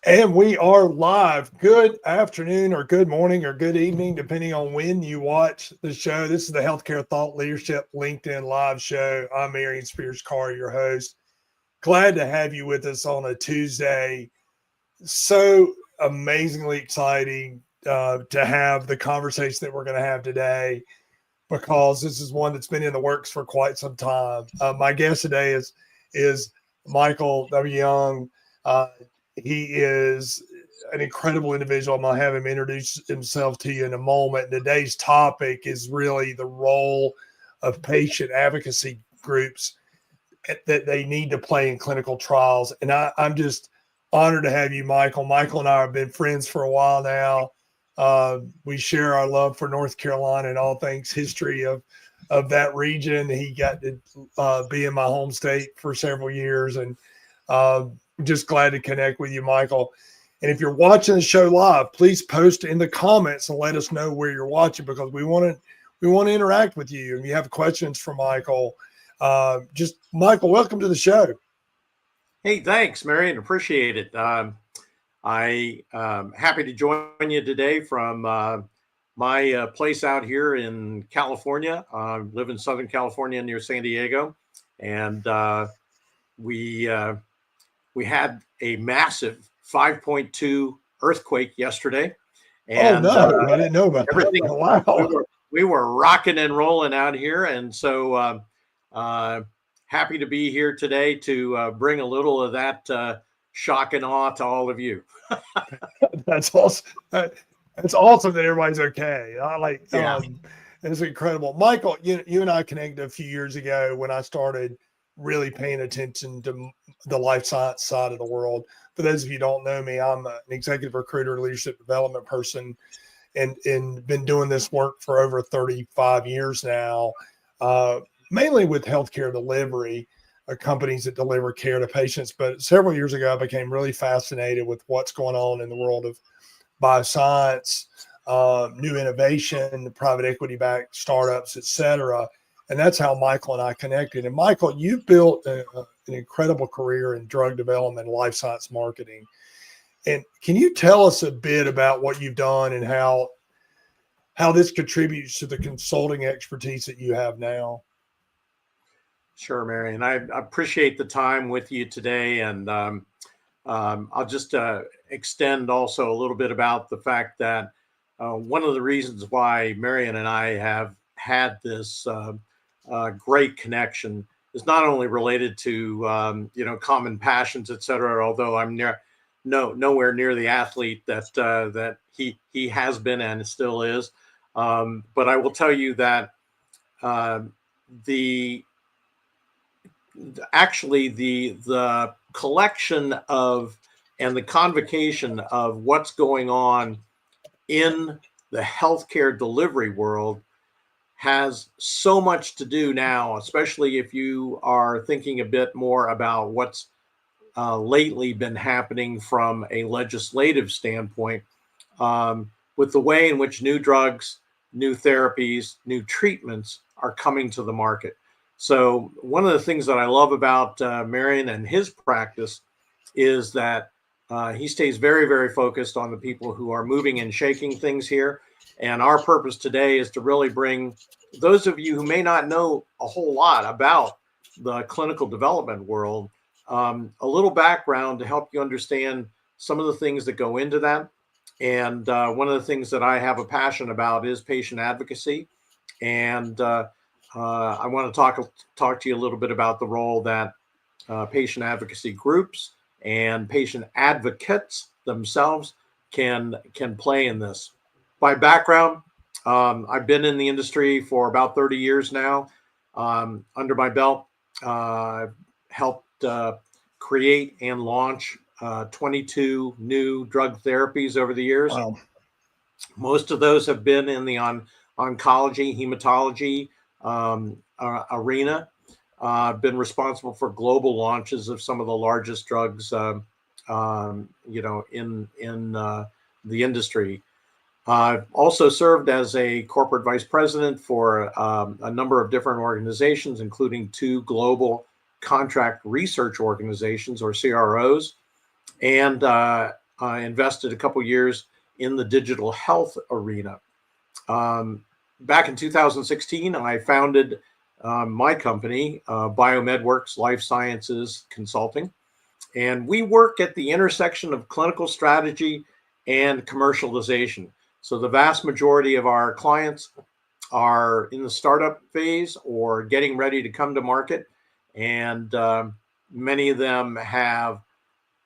And we are live. Good afternoon, or good morning, or good evening, depending on when you watch the show. This is the Healthcare Thought Leadership LinkedIn Live show. I'm Marion Spears Carr, your host. Glad to have you with us on a Tuesday. So amazingly exciting to have the conversation that we're going to have today, because this is one that's been in the works for quite some time. My guest today is Michael W. Young. Uh, he is an incredible individual. I'm going to have him introduce himself to you in a moment. Today's topic is really the role of patient advocacy groups that they need to play in clinical trials. And I'm just honored to have you, Michael. Michael and I have been friends for a while now. We share our love for North Carolina and all things history of that region. He got to be in my home state for several years, and just glad to connect with you, Michael. And if you're watching the show live, please post in the comments and let us know where you're watching, because we want to interact with you. If you have questions for Michael, Michael, welcome to the show. Hey, thanks, Marion. Appreciate it. Happy to join you today from my place out here in California. I live in Southern California near San Diego, and we had a massive 5.2 earthquake yesterday. And, I didn't know about everything. That. Wow. We were rocking and rolling out here, and so happy to be here today to bring a little of that shock and awe to all of you. That's awesome. It's awesome that everybody's okay. Yeah. It's incredible. Michael, you and I connected a few years ago when I started really paying attention to the life science side of the world. For those of you who don't know me, I'm an executive recruiter, leadership development person, and been doing this work for over 35 years now, mainly with healthcare delivery, companies that deliver care to patients. But several years ago, I became really fascinated with what's going on in the world of bioscience, new innovation, private equity-backed startups, et cetera. And that's how Michael and I connected. And Michael, you've built an incredible career in drug development and life science marketing. And can you tell us a bit about what you've done and how this contributes to the consulting expertise that you have now? Sure, Marion. I appreciate the time with you today. And I'll just extend also a little bit about the fact that one of the reasons why Marion and I have had this great connection is not only related to common passions, et cetera, although I'm nowhere near the athlete that he has been and still is. But I will tell you that the collection of and the convocation of what's going on in the healthcare delivery world has so much to do now, especially if you are thinking a bit more about what's lately been happening from a legislative standpoint, with the way in which new drugs, new therapies, new treatments are coming to the market. So one of the things that I love about Marion and his practice is that he stays very, very focused on the people who are moving and shaking things here. And our purpose today is to really bring those of you who may not know a whole lot about the clinical development world, a little background to help you understand some of the things that go into that. And one of the things that I have a passion about is patient advocacy. And I want to talk to you a little bit about the role that patient advocacy groups and patient advocates themselves can play in this. By background, I've been in the industry for about 30 years now. Under my belt, I've helped create and launch 22 new drug therapies over the years. Wow. Most of those have been in the oncology, hematology arena. I've been responsible for global launches of some of the largest drugs, in the industry. I've also served as a corporate vice president for a number of different organizations, including 2 global contract research organizations, or CROs. And invested a couple years in the digital health arena. Back in 2016, I founded my company, BioMedWorks Life Sciences Consulting, and we work at the intersection of clinical strategy and commercialization. So the vast majority of our clients are in the startup phase or getting ready to come to market, and many of them have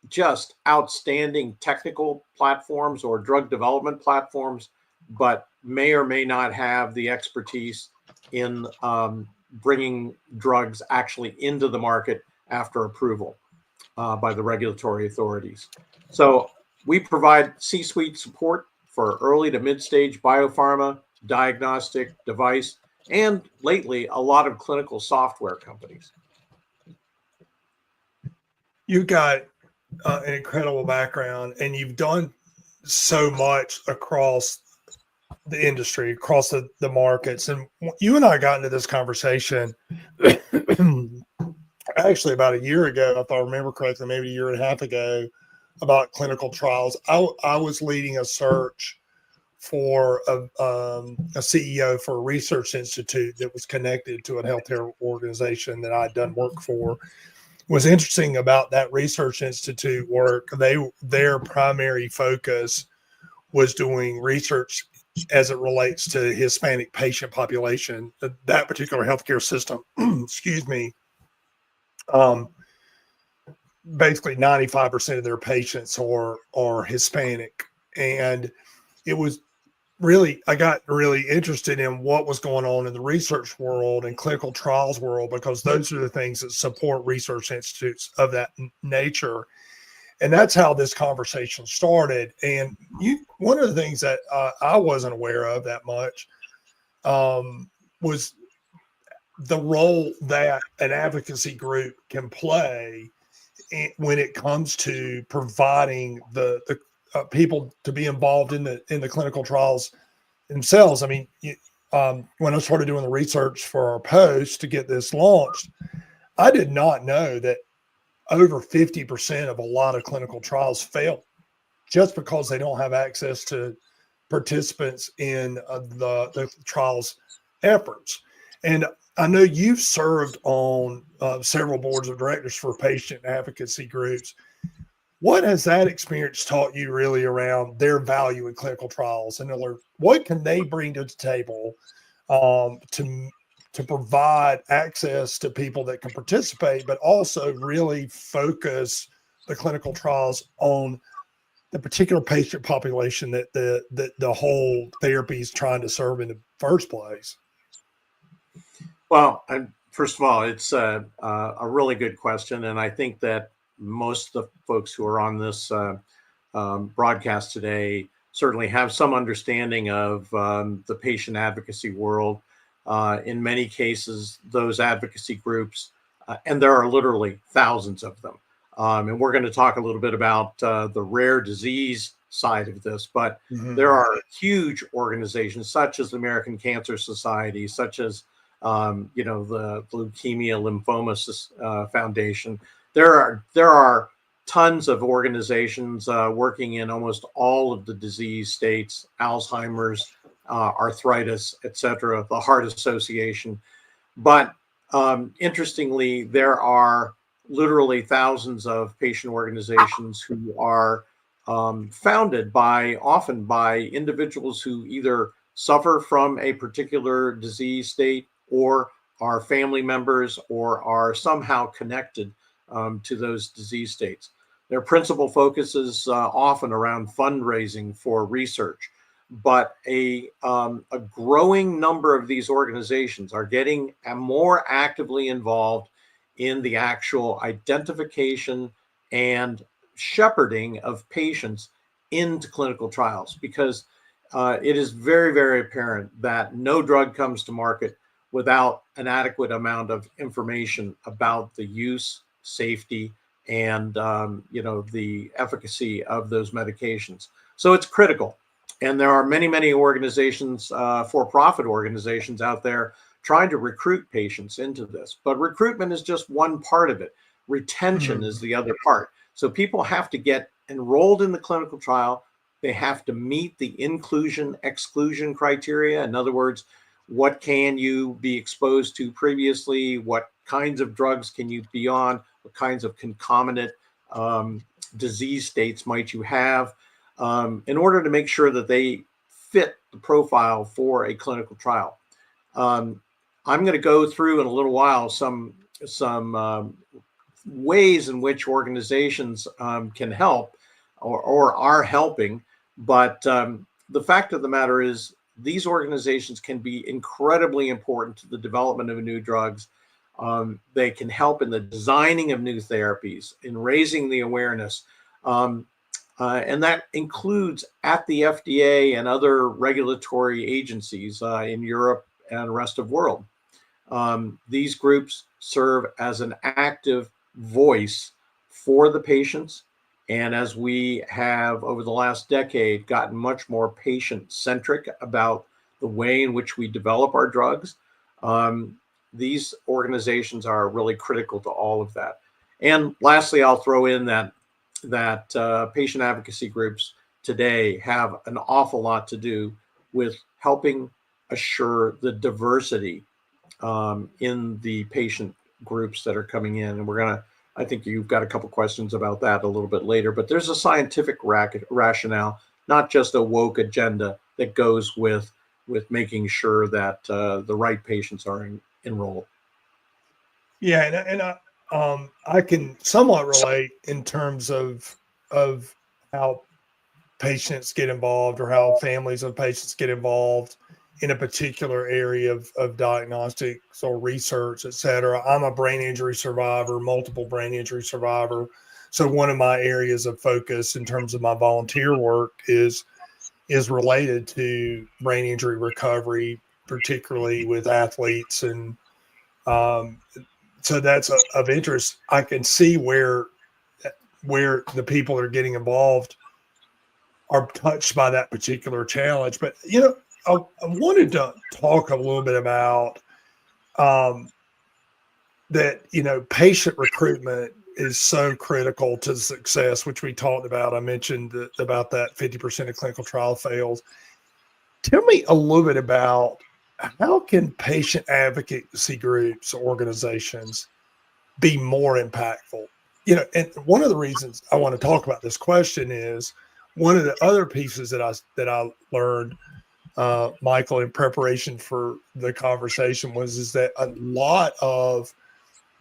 just outstanding technical platforms or drug development platforms, but may or may not have the expertise in bringing drugs actually into the market after approval by the regulatory authorities. So we provide C-suite support for early to mid-stage biopharma, diagnostic, device, and lately a lot of clinical software companies. You've got an incredible background, and you've done so much across the industry, across the markets. And you and I got into this conversation actually about a year ago, if I remember correctly, maybe a year and a half ago, about clinical trials. I was leading a search for a CEO for a research institute that was connected to a healthcare organization that I'd done work for. What's interesting about that research institute work, their primary focus was doing research as it relates to Hispanic patient population. That particular healthcare system, excuse me, basically 95% of their patients are Hispanic. And it was really, I got really interested in what was going on in the research world and clinical trials world, because those are the things that support research institutes of that nature. And that's how this conversation started. And one of the things that I wasn't aware of that much was the role that an advocacy group can play when it comes to providing the people to be involved in the clinical trials themselves. I mean, when I started doing the research for our post to get this launched, I did not know that over 50% of a lot of clinical trials fail just because they don't have access to participants in the trials efforts. And I know you've served on several boards of directors for patient advocacy groups. What has that experience taught you really around their value in clinical trials? And what can they bring to the table to provide access to people that can participate, but also really focus the clinical trials on the particular patient population that the whole therapy is trying to serve in the first place? Well, first of all, it's a really good question. And I think that most of the folks who are on this broadcast today certainly have some understanding of the patient advocacy world. In many cases, those advocacy groups, and there are literally thousands of them. And we're going to talk a little bit about the rare disease side of this, but there are huge organizations such as the American Cancer Society, such as the Leukemia Lymphoma Foundation. There are tons of organizations working in almost all of the disease states: Alzheimer's, arthritis, etc., the Heart Association. But interestingly, there are literally thousands of patient organizations who are founded often by individuals who either suffer from a particular disease state or are family members or are somehow connected to those disease states. Their principal focus is often around fundraising for research, but a growing number of these organizations are getting more actively involved in the actual identification and shepherding of patients into clinical trials, because it is very, very apparent that no drug comes to market without an adequate amount of information about the use, safety, and the efficacy of those medications. So it's critical. And there are many, many organizations, for-profit organizations out there trying to recruit patients into this. But recruitment is just one part of it. Retention is the other part. So people have to get enrolled in the clinical trial, they have to meet the inclusion-exclusion criteria. In other words, what can you be exposed to previously? What kinds of drugs can you be on? What kinds of concomitant disease states might you have, in order to make sure that they fit the profile for a clinical trial. I'm going to go through in a little while some ways in which organizations can help or are helping. But the fact of the matter is, these organizations can be incredibly important to the development of new drugs. They can help in the designing of new therapies, in raising the awareness. And that includes at the FDA and other regulatory agencies in Europe and the rest of the world. These groups serve as an active voice for the patients. And as we have over the last decade gotten much more patient-centric about the way in which we develop our drugs, these organizations are really critical to all of that. And lastly, I'll throw in that patient advocacy groups today have an awful lot to do with helping assure the diversity in the patient groups that are coming in. And I think you've got a couple questions about that a little bit later, but there's a scientific rationale, not just a woke agenda that goes with making sure that the right patients are enrolled. Yeah, and I can somewhat relate in terms of how patients get involved, or how families of patients get involved in a particular area of diagnostics or research, et cetera. I'm a brain injury survivor, multiple brain injury survivor. So one of my areas of focus in terms of my volunteer work is related to brain injury recovery, particularly with athletes. And so that's of interest. I can see where the people that are getting involved are touched by that particular challenge. But, I wanted to talk a little bit about that, patient recruitment is so critical to success, which we talked about. I mentioned about that 50% of clinical trial fails. Tell me a little bit about how can patient advocacy groups, organizations be more impactful? And one of the reasons I want to talk about this question is one of the other pieces that I learned, Michael, in preparation for the conversation is that a lot of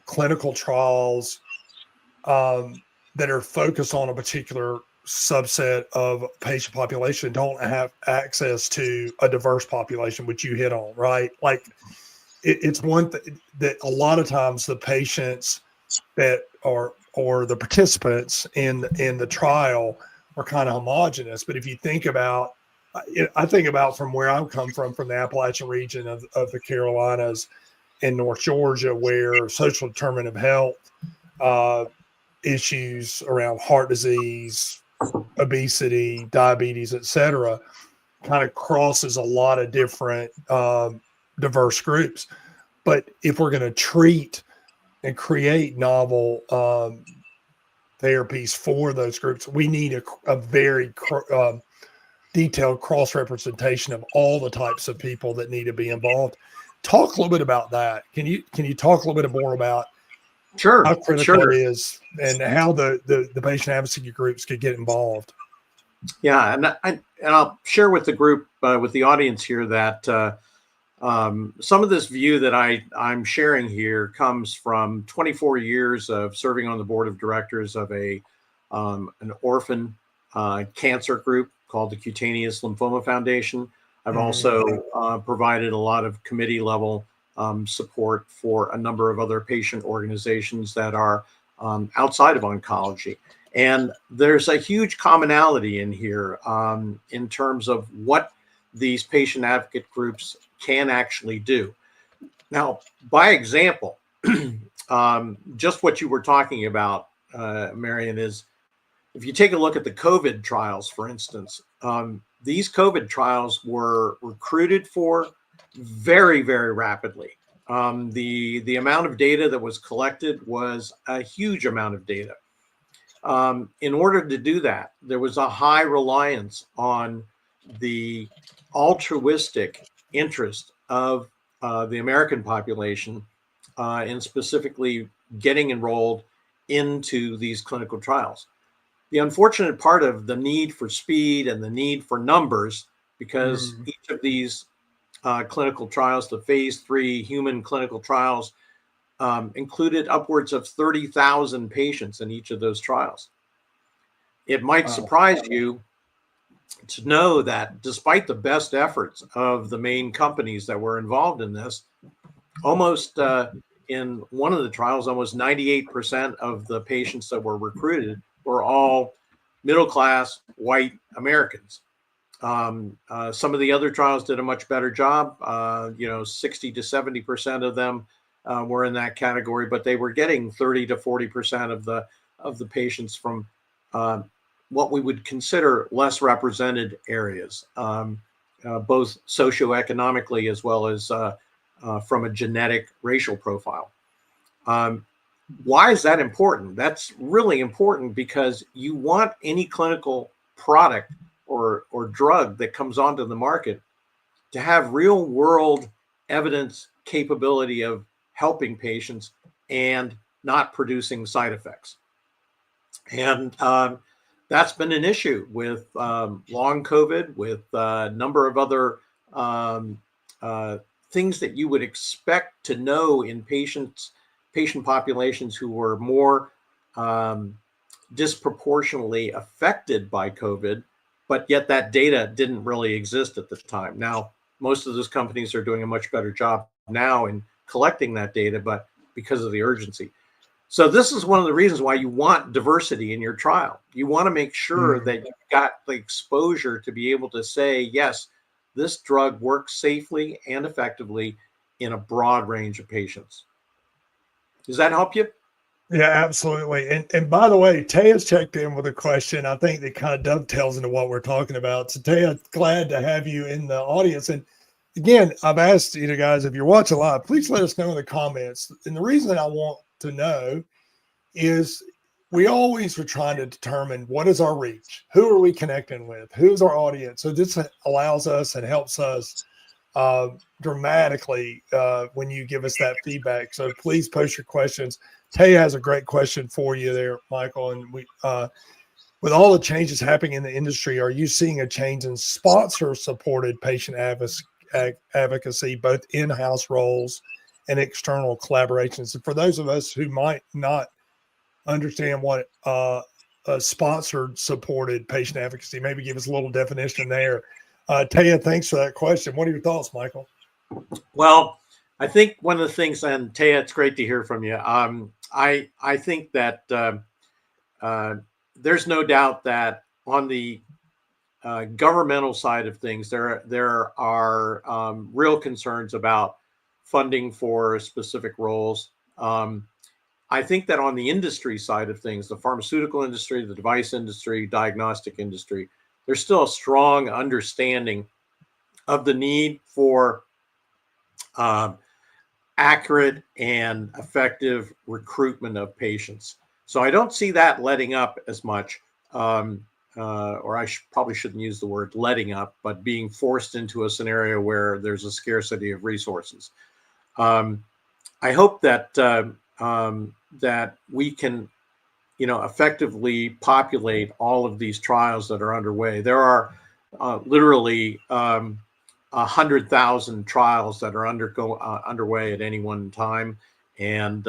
clinical trials that are focused on a particular subset of patient population don't have access to a diverse population, which you hit on, right? Like it's one that a lot of times the patients that are, or the participants in the trial are kind of homogenous. But if you think about, I think about from where I come from the Appalachian region of the Carolinas and North Georgia, where social determinant of health issues around heart disease, obesity, diabetes, et cetera, kind of crosses a lot of different diverse groups. But if we're going to treat and create novel therapies for those groups, we need a very detailed cross-representation of all the types of people that need to be involved. Talk a little bit about that. Can you talk a little bit more about how critical it is and how the patient advocacy groups could get involved? Yeah, and I'll share with the group, with the audience here, that some of this view that I'm sharing here comes from 24 years of serving on the board of directors of an orphan cancer group called the Cutaneous Lymphoma Foundation. I've also provided a lot of committee level support for a number of other patient organizations that are outside of oncology. And there's a huge commonality in here in terms of what these patient advocate groups can actually do. Now, by example, just what you were talking about, Marion, is if you take a look at the COVID trials, for instance, these COVID trials were recruited for very, very rapidly. The amount of data that was collected was a huge amount of data. In order to do that, there was a high reliance on the altruistic interest of the American population in specifically getting enrolled into these clinical trials. The unfortunate part of the need for speed and the need for numbers, because each of these clinical trials, the phase 3 human clinical trials, included upwards of 30,000 patients in each of those trials. It might surprise you to know that despite the best efforts of the main companies that were involved in this, almost in one of the trials, almost 98% of the patients that were recruited were all middle-class white Americans. Some of the other trials did a much better job. 60 to 70% of them were in that category, but they were getting 30 to 40% of the patients from what we would consider less represented areas, both socioeconomically as well as from a genetic racial profile. Why is that important? That's really important because you want any clinical product or drug that comes onto the market to have real world evidence capability of helping patients and not producing side effects. And that's been an issue with long COVID, with a number of other things that you would expect to know in patient populations who were more disproportionately affected by COVID, but yet that data didn't really exist at the time. Now, most of those companies are doing a much better job now in collecting that data, but because of the urgency. So this is one of the reasons why you want diversity in your trial. You want to make sure that you've got the exposure to be able to say, yes, this drug works safely and effectively in a broad range of patients. Does that help you? Yeah, absolutely. And by the way, Taya's checked in with a question. I think that kind of dovetails into what we're talking about. So Taya, glad to have you in the audience. And again, I've asked you guys, if you're watching live, please let us know in the comments. And the reason I want to know is we always were trying to determine what is our reach, who are we connecting with, who's our audience. So this allows us and helps us dramatically when you give us that feedback. So please post your questions. Taya has a great question for you there, Michael. And we, with all the changes happening in the industry, are you seeing a change in sponsor-supported patient advocacy, both in-house roles and external collaborations? And for those of us who might not understand what a sponsored supported patient advocacy, maybe give us a little definition there. Taya, thanks for that question. What are your thoughts, Michael? Well, I think one of the things, and Taya, it's great to hear from you. I think that there's no doubt that on the governmental side of things, there are real concerns about funding for specific roles. I think that on the industry side of things, the pharmaceutical industry, the device industry, diagnostic industry, there's still a strong understanding of the need for accurate and effective recruitment of patients. So I don't see that letting up as much, or I probably shouldn't use the word letting up, but being forced into a scenario where there's a scarcity of resources. I hope that that we can, effectively populate all of these trials that are underway. There are literally 100,000 trials that are underway at any one time, and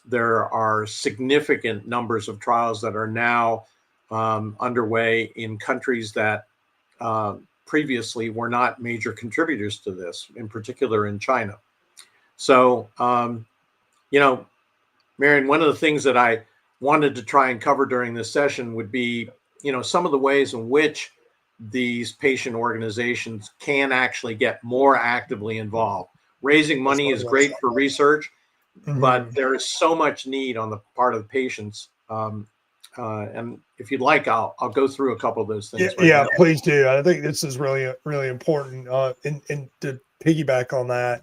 there are significant numbers of trials that are now underway in countries that previously were not major contributors to this, in particular in China. So, Marion, one of the things that I wanted to try and cover during this session would be, some of the ways in which these patient organizations can actually get more actively involved. Raising money is great for research, but there is so much need on the part of the patients. And if you'd like, I'll go through a couple of those things. Yeah, please do. I think this is really, really important. And to piggyback on that,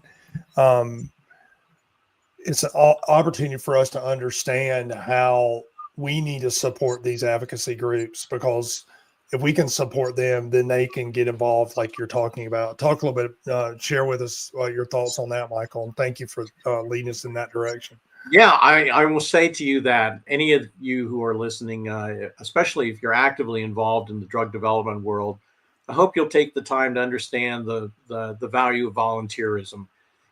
it's an opportunity for us to understand how we need to support these advocacy groups, because if we can support them, then they can get involved like you're talking about. Talk a little bit, share with us your thoughts on that, Michael, and thank you for leading us in that direction. Yeah, I will say to you that any of you who are listening, especially if you're actively involved in the drug development world, I hope you'll take the time to understand the value of volunteerism,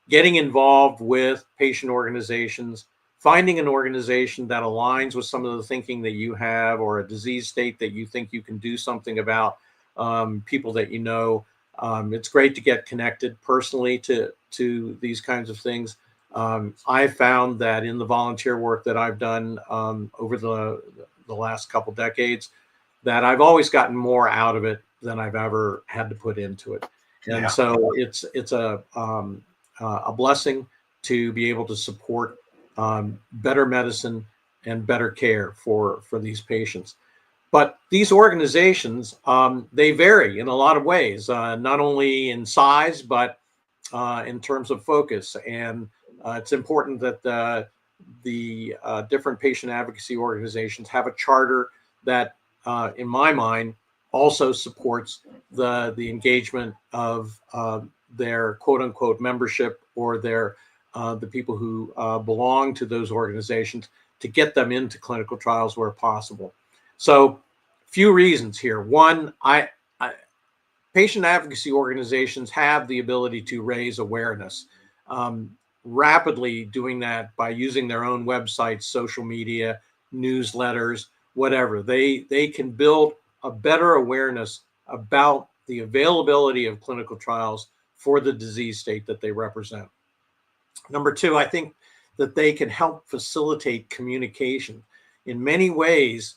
getting involved with patient organizations, finding an organization that aligns with some of the thinking that you have, or a disease state that you think you can do something about, people that you know. It's great to get connected personally to these kinds of things. I found that in the volunteer work that I've done over the last couple decades, that I've always gotten more out of it than I've ever had to put into it. And Yeah. so it's a blessing to be able to support better medicine and better care for these patients. But these organizations, they vary in a lot of ways, not only in size, but in terms of focus. And it's important that the different patient advocacy organizations have a charter that, in my mind, also supports the engagement of their quote unquote membership, or their the people who belong to those organizations, to get them into clinical trials where possible. So, few reasons here. One, patient advocacy organizations have the ability to raise awareness, rapidly doing that by using their own websites, social media, newsletters, whatever. They can build a better awareness about the availability of clinical trials for the disease state that they represent. Number two, I think that they can help facilitate communication. In many ways,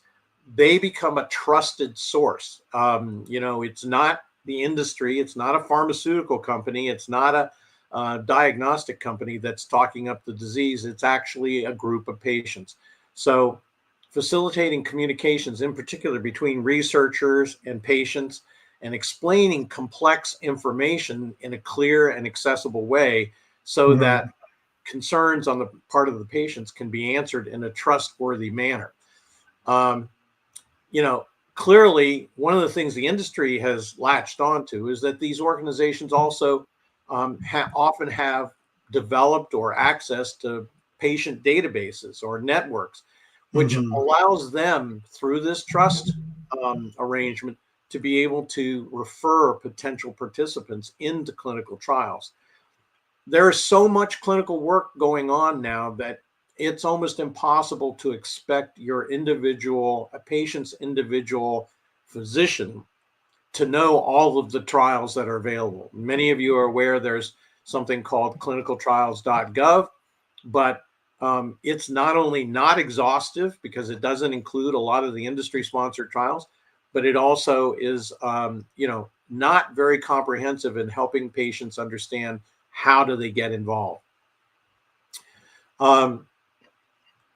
they become a trusted source. It's not the industry, it's not a pharmaceutical company, it's not a diagnostic company that's talking up the disease. It's actually a group of patients. So facilitating communications, in particular between researchers and patients, and explaining complex information in a clear and accessible way, so that concerns on the part of the patients can be answered in a trustworthy manner. Um, Clearly, one of the things the industry has latched onto is that these organizations also often have developed or access to patient databases or networks, which allows them, through this trust arrangement, to be able to refer potential participants into clinical trials. There is so much clinical work going on now that it's almost impossible to expect a patient's individual physician to know all of the trials that are available. Many of you are aware there's something called clinicaltrials.gov, but it's not only not exhaustive because it doesn't include a lot of the industry sponsored trials, but it also is, not very comprehensive in helping patients understand how do they get involved.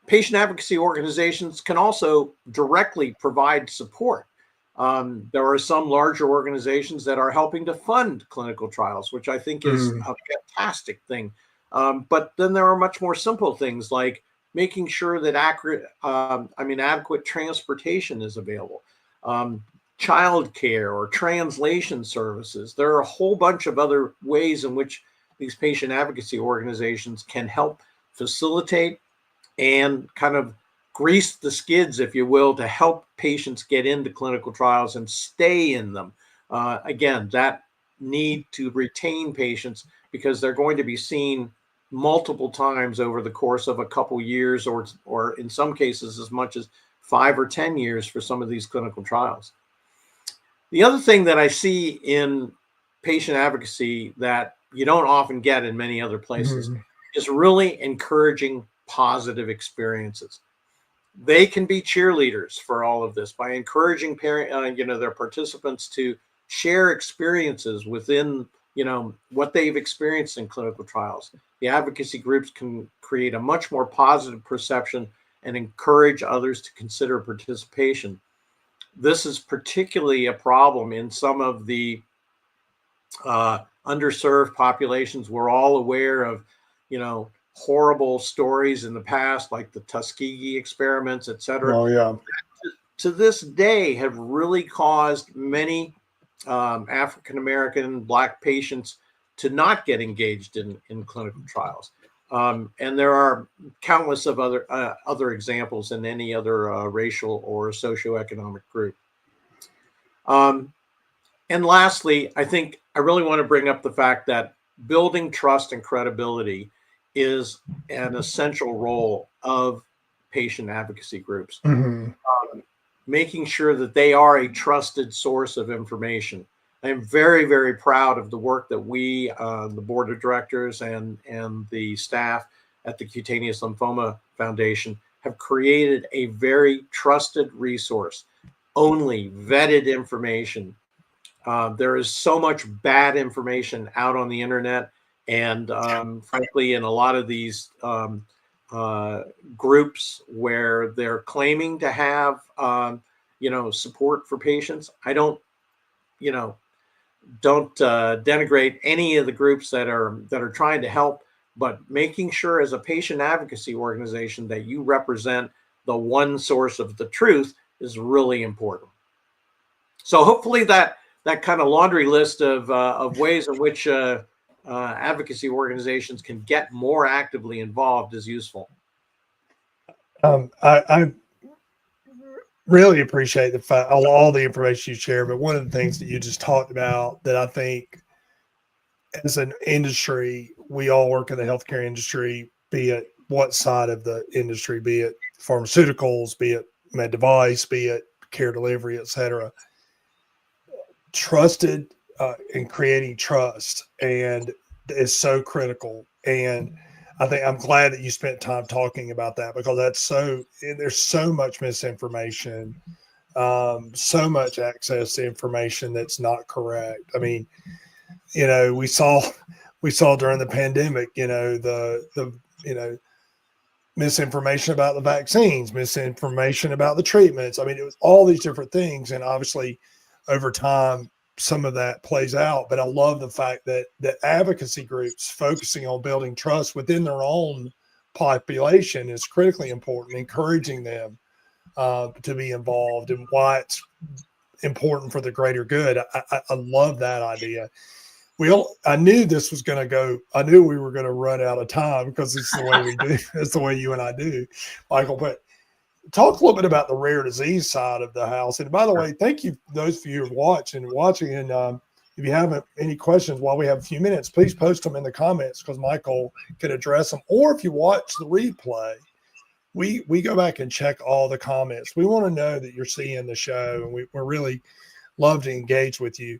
Patient advocacy organizations can also directly provide support. There are some larger organizations that are helping to fund clinical trials, which I think is a fantastic thing. But then there are much more simple things like making sure that adequate transportation is available, childcare or translation services. There are a whole bunch of other ways in which these patient advocacy organizations can help facilitate and kind of grease the skids, if you will, to help patients get into clinical trials and stay in them. Again, that need to retain patients, because they're going to be seen multiple times over the course of a couple years, or in some cases as much as 5 or 10 years for some of these clinical trials. The other thing that I see in patient advocacy that you don't often get in many other places is really encouraging positive experiences. They can be cheerleaders for all of this by encouraging their participants to share experiences within what they've experienced in clinical trials. The advocacy groups can create a much more positive perception and encourage others to consider participation. This is particularly a problem in some of the underserved populations. We're all aware of, horrible stories in the past, like the Tuskegee experiments, et cetera, Oh yeah. to this day have really caused many African American Black patients to not get engaged in clinical trials. And there are countless of other examples in any other racial or socioeconomic group. And lastly, I think I really want to bring up the fact that building trust and credibility is an essential role of patient advocacy groups. Mm-hmm. Making sure that they are a trusted source of information. I am very, very proud of the work that we, the board of directors and the staff at the Cutaneous Lymphoma Foundation, have created a very trusted resource, only vetted information. There is so much bad information out on the internet, and frankly, in a lot of these groups where they're claiming to have, support for patients, I don't denigrate any of the groups that are trying to help, but making sure as a patient advocacy organization that you represent the one source of the truth is really important. So hopefully that kind of laundry list of ways in which advocacy organizations can get more actively involved is useful. I really appreciate the fact all the information you share, but one of the things that you just talked about that I think as an industry, we all work in the healthcare industry, be it what side of the industry, be it pharmaceuticals, be it med device, be it care delivery, et cetera. Trusted and creating trust and is so critical. And I think I'm glad that you spent time talking about that, because there's so much misinformation, so much access to information that's not correct. I mean, we saw during the pandemic, the misinformation about the vaccines, misinformation about the treatments. I mean, it was all these different things. And obviously over time, some of that plays out, but I love the fact that advocacy groups focusing on building trust within their own population is critically important, encouraging them to be involved and why it's important for the greater good. I love that idea. I knew this was going to go. I knew we were going to run out of time because it's the way we do. It's the way you and I do, Michael. But talk a little bit about the rare disease side of the house. And by the way, thank you those of you who are watching. And if you have any questions while we have a few minutes, please post them in the comments because Michael can address them. Or if you watch the replay, we go back and check all the comments. We want to know that you're seeing the show, and we're really love to engage with you.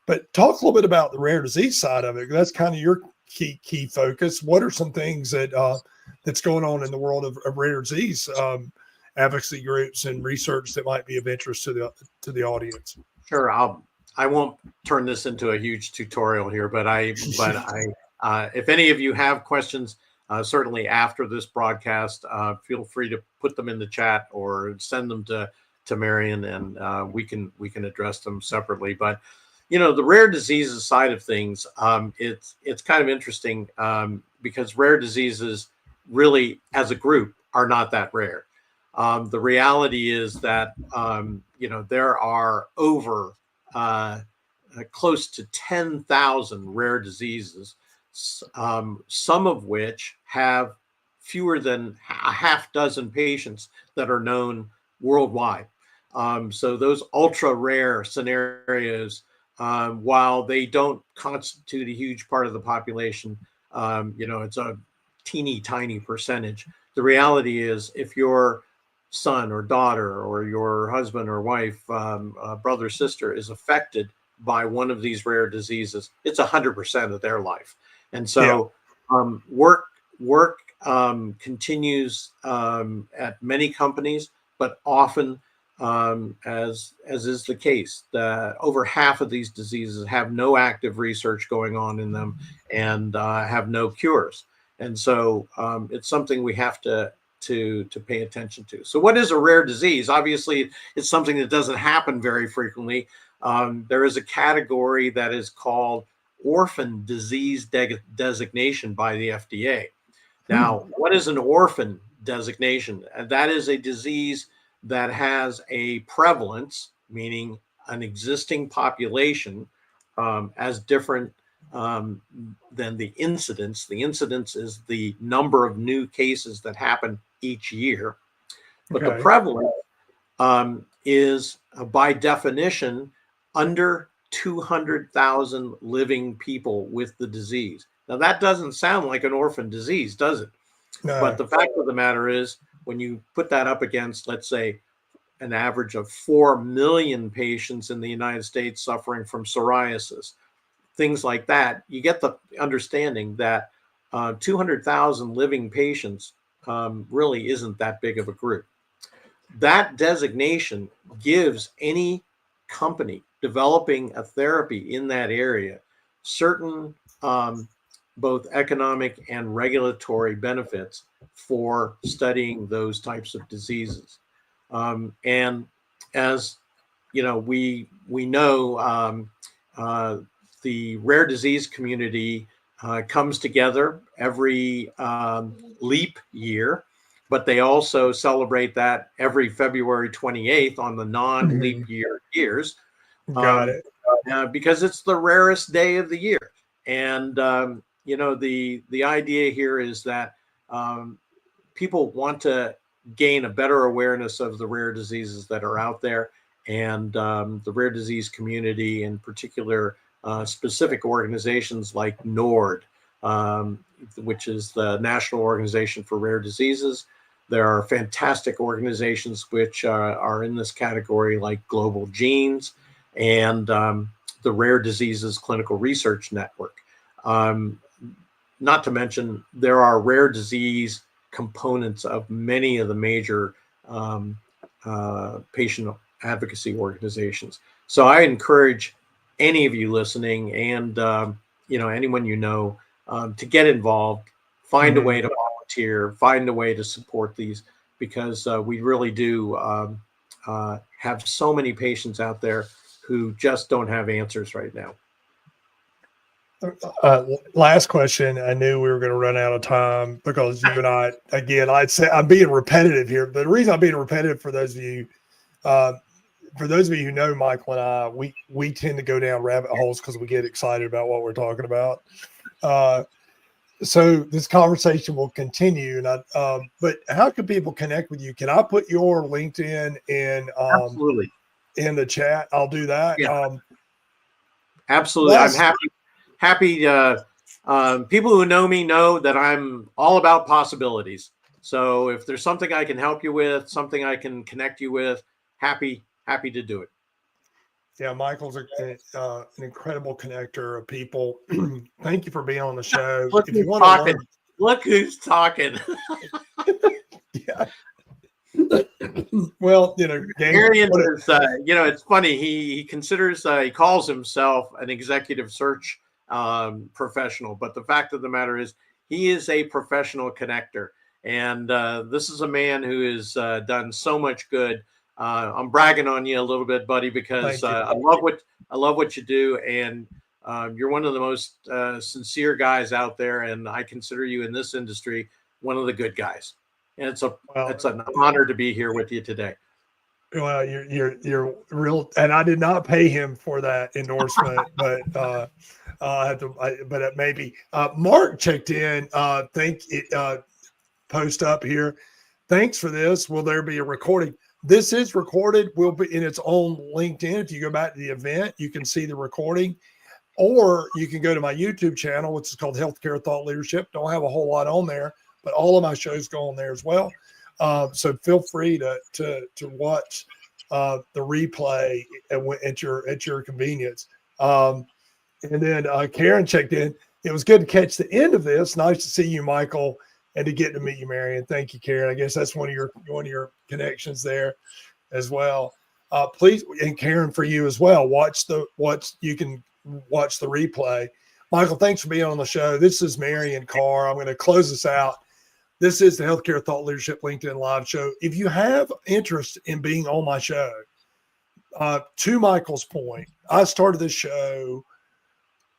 But talk a little bit about the rare disease side of it. That's kind of your key focus. What are some things that's going on in the world of rare disease advocacy groups and research that might be of interest to the audience? Sure, I won't turn this into a huge tutorial here, but if any of you have questions, certainly after this broadcast, feel free to put them in the chat or send them to Marion, and we can address them separately. But the rare diseases side of things, it's kind of interesting because rare diseases really, as a group, are not that rare. The reality is that there are over close to 10,000 rare diseases, some of which have fewer than a half dozen patients that are known worldwide. So those ultra rare scenarios, while they don't constitute a huge part of the population, it's a teeny tiny percentage. The reality is, if your son or daughter or your husband or wife, brother, sister is affected by one of these rare diseases, it's 100% of their life. And so work continues at many companies, but often, as is the case, over half of these diseases have no active research going on in them and have no cures. And so it's something we have to pay attention to. So what is a rare disease? Obviously, it's something that doesn't happen very frequently. There is a category that is called orphan disease designation by the FDA. Now, what is an orphan designation? That is a disease that has a prevalence, meaning an existing population, as different than the incidence. The incidence is the number of new cases that happen each year. But the prevalence is, by definition, under 200,000 living people with the disease. Now, that doesn't sound like an orphan disease, does it? No. But the fact of the matter is, when you put that up against, let's say, an average of 4 million patients in the United States suffering from psoriasis, things like that, you get the understanding that 200,000 living patients really isn't that big of a group. That designation gives any company developing a therapy in that area certain both economic and regulatory benefits for studying those types of diseases. And as you know, we know the rare disease community comes together every leap year, but they also celebrate that every February 28th on the non-leap year years. Got it. Because it's the rarest day of the year. And, you know, the idea here is that people want to gain a better awareness of the rare diseases that are out there, and the rare disease community, in particular, specific organizations like NORD, which is the National Organization for Rare Diseases. There are fantastic organizations which are in this category, like Global Genes and the Rare Diseases Clinical Research Network. Not to mention, there are rare disease components of many of the major patient advocacy organizations. So I encourage any of you listening, and you know, anyone you know, to get involved, find a way to volunteer, find a way to support these, because we really do have so many patients out there who just don't have answers right now. Last question. I knew we were going to run out of time because you and I, again, I'd say I'm being repetitive here. But the reason I'm being repetitive, for those of you who know Michael and I, we tend to go down rabbit holes because we get excited about what we're talking about. So this conversation will continue. And but how can people connect with you? Can I put your LinkedIn Absolutely in the chat? I'll do that. Yeah. Absolutely. I'm happy. People who know me know that I'm all about possibilities. So if there's something I can help you with, something I can connect you with, happy to do it. Yeah, Michael's an incredible connector of people. Thank you for being on the show. Look if you who's want talking. To learn, look who's talking. Yeah. Well, you know, Arian is, you know, it's funny. He considers, he calls himself an executive search professional, but the fact of the matter is, he is a professional connector, and this is a man who has done so much good. I'm bragging on you a little bit, buddy, because I love what you do, and you're one of the most sincere guys out there, and I consider you in this industry one of the good guys. And it's an honor to be here with you today. Well, you're real, and I did not pay him for that endorsement, but I have to. But it maybe Mark checked in. Post up here. Thanks for this. Will there be a recording? This is recorded. Will be in its own LinkedIn. If you go back to the event, you can see the recording, or you can go to my YouTube channel, which is called Healthcare Thought Leadership. Don't have a whole lot on there, but all of my shows go on there as well. So feel free to watch the replay at your convenience. And then Karen checked in. It was good to catch the end of this. Nice to see you, Michael, and to get to meet you, Marion. Thank you, Karen. I guess that's one of your connections there as well. Please, and Karen, for you as well. You can watch the replay. Michael, thanks for being on the show. This is Marion Carr. I'm going to close this out. This is the Healthcare Thought Leadership LinkedIn Live show. If you have interest in being on my show, to Michael's point, I started this show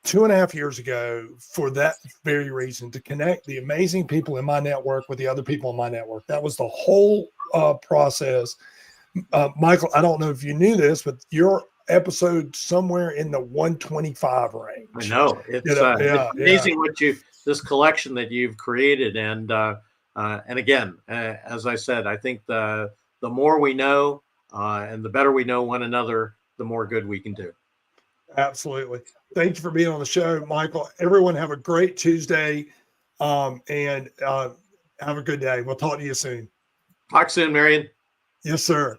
2.5 years ago for that very reason, to connect the amazing people in my network with the other people in my network. That was the whole process. Michael, I don't know if you knew this, but your episode somewhere in the 125 range. I know it's amazing what this collection that you've created, and again, as I said, I think the more we know and the better we know one another, the more good we can do. Absolutely. Thank you for being on the show, Michael. Everyone have a great Tuesday, and have a good day. We'll talk to you soon. Talk soon, Marion. Yes, sir.